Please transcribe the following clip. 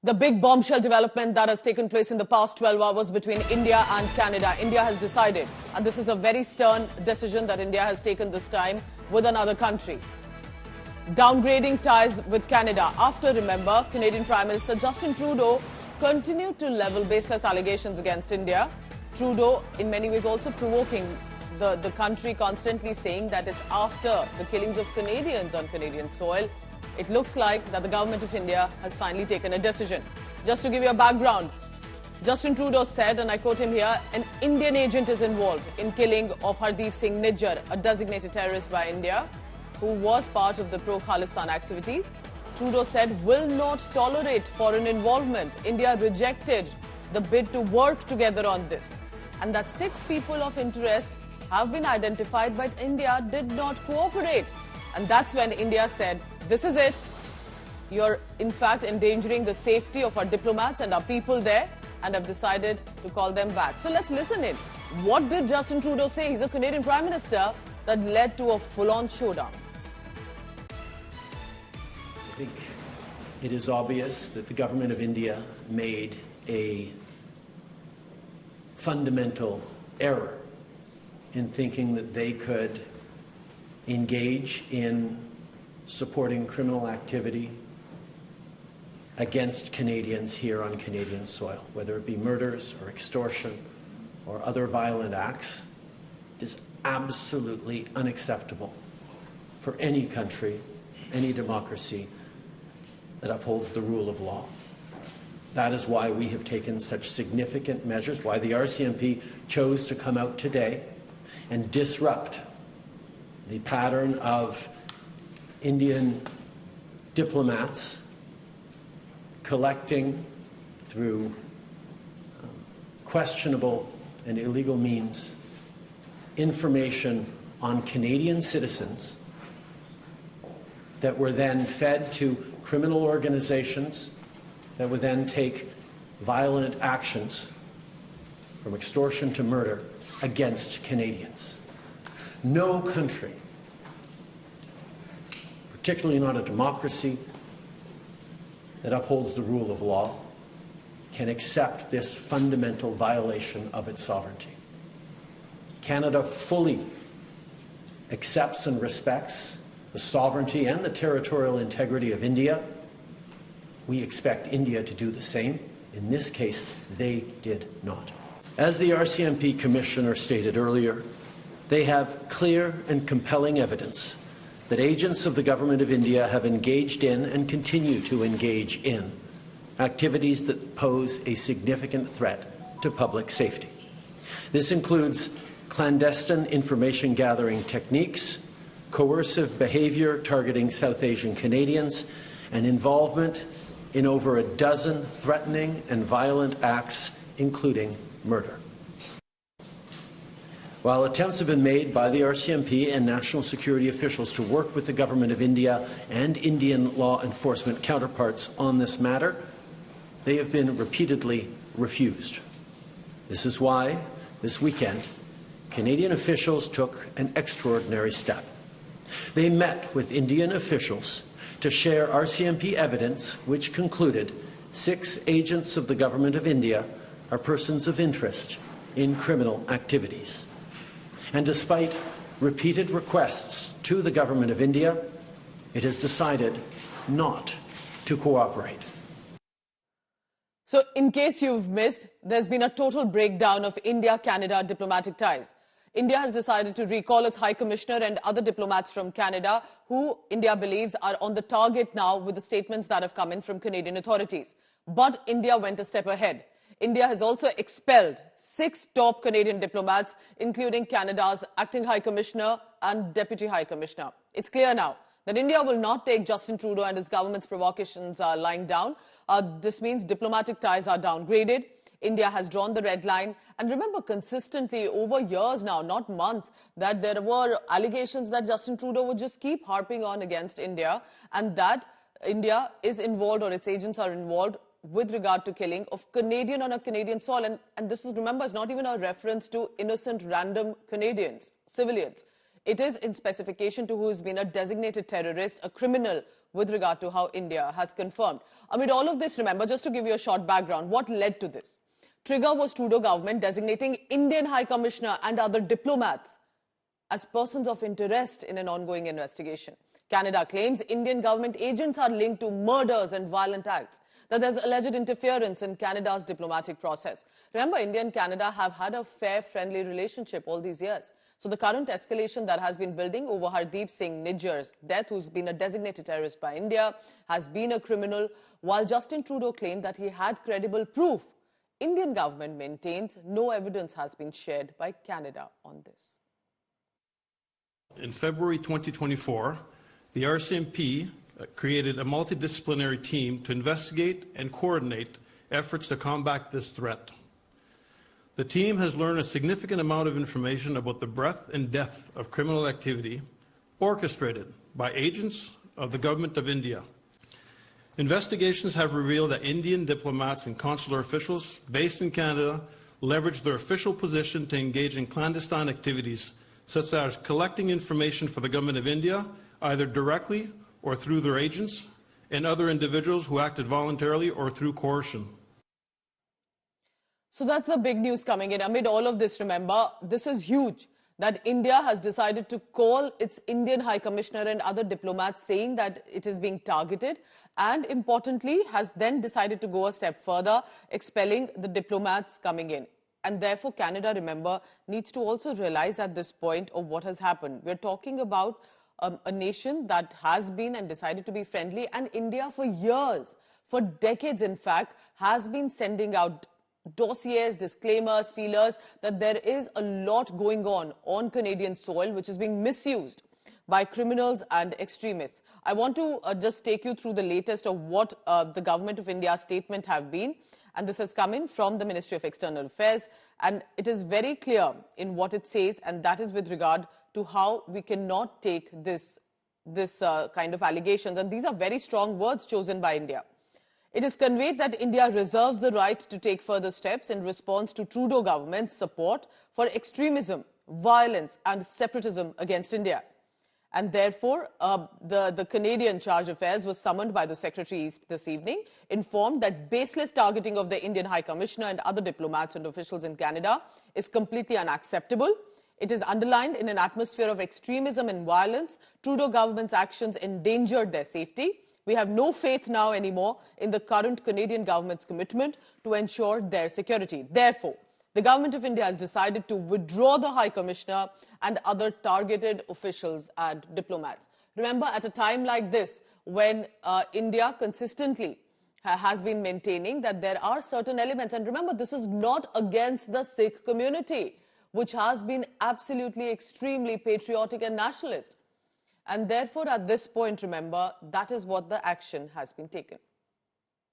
The big bombshell development that has taken place in the past 12 hours between India and Canada. India has decided, and this is a very stern decision that India has taken this time with another country, downgrading ties with Canada after, remember, Canadian Prime Minister Justin Trudeau continued to level baseless allegations against India. Trudeau, in many ways, also provoking the country, constantly saying that it's after the killings of Canadians on Canadian soil. It looks like that the government of India has finally taken a decision. Just to give you a background, Justin Trudeau said, and I quote him here, an Indian agent is involved in killing of Hardeep Singh Nijjar, a designated terrorist by India, who was part of the pro-Khalistan activities. Trudeau said, will not tolerate foreign involvement. India rejected the bid to work together on this. And that 6 people of interest have been identified, but India did not cooperate. And that's when India said, this is it. You're in fact endangering the safety of our diplomats and our people there, and have decided to call them back. So let's listen in. What did Justin Trudeau say? He's a Canadian Prime Minister that led to a full-on showdown. I think it is obvious that the government of India made a fundamental error in thinking that they could engage in supporting criminal activity against Canadians here on Canadian soil, whether it be murders or extortion or other violent acts. It is absolutely unacceptable for any country, any democracy that upholds the rule of law. That is why we have taken such significant measures, why the RCMP chose to come out today and disrupt the pattern of Indian diplomats collecting through questionable and illegal means information on Canadian citizens that were then fed to criminal organizations that would then take violent actions from extortion to murder against Canadians. No country, particularly not a democracy that upholds the rule of law, can accept this fundamental violation of its sovereignty. Canada fully accepts and respects the sovereignty and the territorial integrity of India. We expect India to do the same. In this case, they did not. As the RCMP Commissioner stated earlier, they have clear and compelling evidence that agents of the Government of India have engaged in and continue to engage in activities that pose a significant threat to public safety. This includes clandestine information gathering techniques, coercive behaviour targeting South Asian Canadians, and involvement in over a dozen threatening and violent acts, including murder. While attempts have been made by the RCMP and national security officials to work with the Government of India and Indian law enforcement counterparts on this matter, they have been repeatedly refused. This is why, this weekend, Canadian officials took an extraordinary step. They met with Indian officials to share RCMP evidence which concluded 6 agents of the Government of India are persons of interest in criminal activities. And despite repeated requests to the Government of India, it has decided not to cooperate. So, in case you've missed, there's been a total breakdown of India-Canada diplomatic ties. India has decided to recall its High Commissioner and other diplomats from Canada, who India believes are on the target now with the statements that have come in from Canadian authorities. But India went a step ahead. India has also expelled 6 top Canadian diplomats, including Canada's acting High Commissioner and Deputy High Commissioner. It's clear now that India will not take Justin Trudeau and his government's provocations lying down. This means diplomatic ties are downgraded. India has drawn the red line. And remember, consistently over years now, not months, that there were allegations that Justin Trudeau would just keep harping on against India, and that India is involved, or its agents are involved, with regard to killing of Canadian on a Canadian soil. And this is, remember, is not even a reference to innocent random Canadians, civilians. It is in specification to who has been a designated terrorist, a criminal with regard to how India has confirmed. Amid all of this, remember, just to give you a short background, what led to this? Trigger was Trudeau government designating Indian High Commissioner and other diplomats as persons of interest in an ongoing investigation. Canada claims Indian government agents are linked to murders and violent acts, that there's alleged interference in Canada's diplomatic process. Remember, India and Canada have had a fair, friendly relationship all these years. So the current escalation that has been building over Hardeep Singh Nijjar's death, who's been a designated terrorist by India, has been a criminal, while Justin Trudeau claimed that he had credible proof. Indian government maintains no evidence has been shared by Canada on this. In February 2024, the RCMP created a multidisciplinary team to investigate and coordinate efforts to combat this threat. The team has learned a significant amount of information about the breadth and depth of criminal activity orchestrated by agents of the Government of India. Investigations have revealed that Indian diplomats and consular officials based in Canada leveraged their official position to engage in clandestine activities such as collecting information for the Government of India, either directly or through their agents, and other individuals who acted voluntarily or through coercion. So that's the big news coming in. Amid all of this, remember, this is huge, that India has decided to call its Indian High Commissioner and other diplomats, saying that it is being targeted, and importantly, has then decided to go a step further, expelling the diplomats coming in. And therefore, Canada, remember, needs to also realize at this point of what has happened. We're talking about a nation that has been and decided to be friendly, and India for years, for decades in fact, has been sending out dossiers, disclaimers, feelers that there is a lot going on Canadian soil which is being misused by criminals and extremists. I want to just take you through the latest of what the Government of India's statement have been, and this has come in from the Ministry of External Affairs, and it is very clear in what it says, and that is with regard to how we cannot take this kind of allegations, and these are very strong words chosen by India. It is conveyed that India reserves the right to take further steps in response to Trudeau government's support for extremism, violence and separatism against India. And therefore, the Canadian Charge d'Affaires was summoned by the Secretary this evening, informed that baseless targeting of the Indian High Commissioner and other diplomats and officials in Canada is completely unacceptable. It is underlined in an atmosphere of extremism and violence. Trudeau government's actions endangered their safety. We have no faith now anymore in the current Canadian government's commitment to ensure their security. Therefore, the Government of India has decided to withdraw the High Commissioner and other targeted officials and diplomats. Remember, at a time like this, when India consistently has been maintaining that there are certain elements, and remember, this is not against the Sikh community, which has been absolutely extremely patriotic and nationalist. And therefore, at this point, remember, that is what the action has been taken.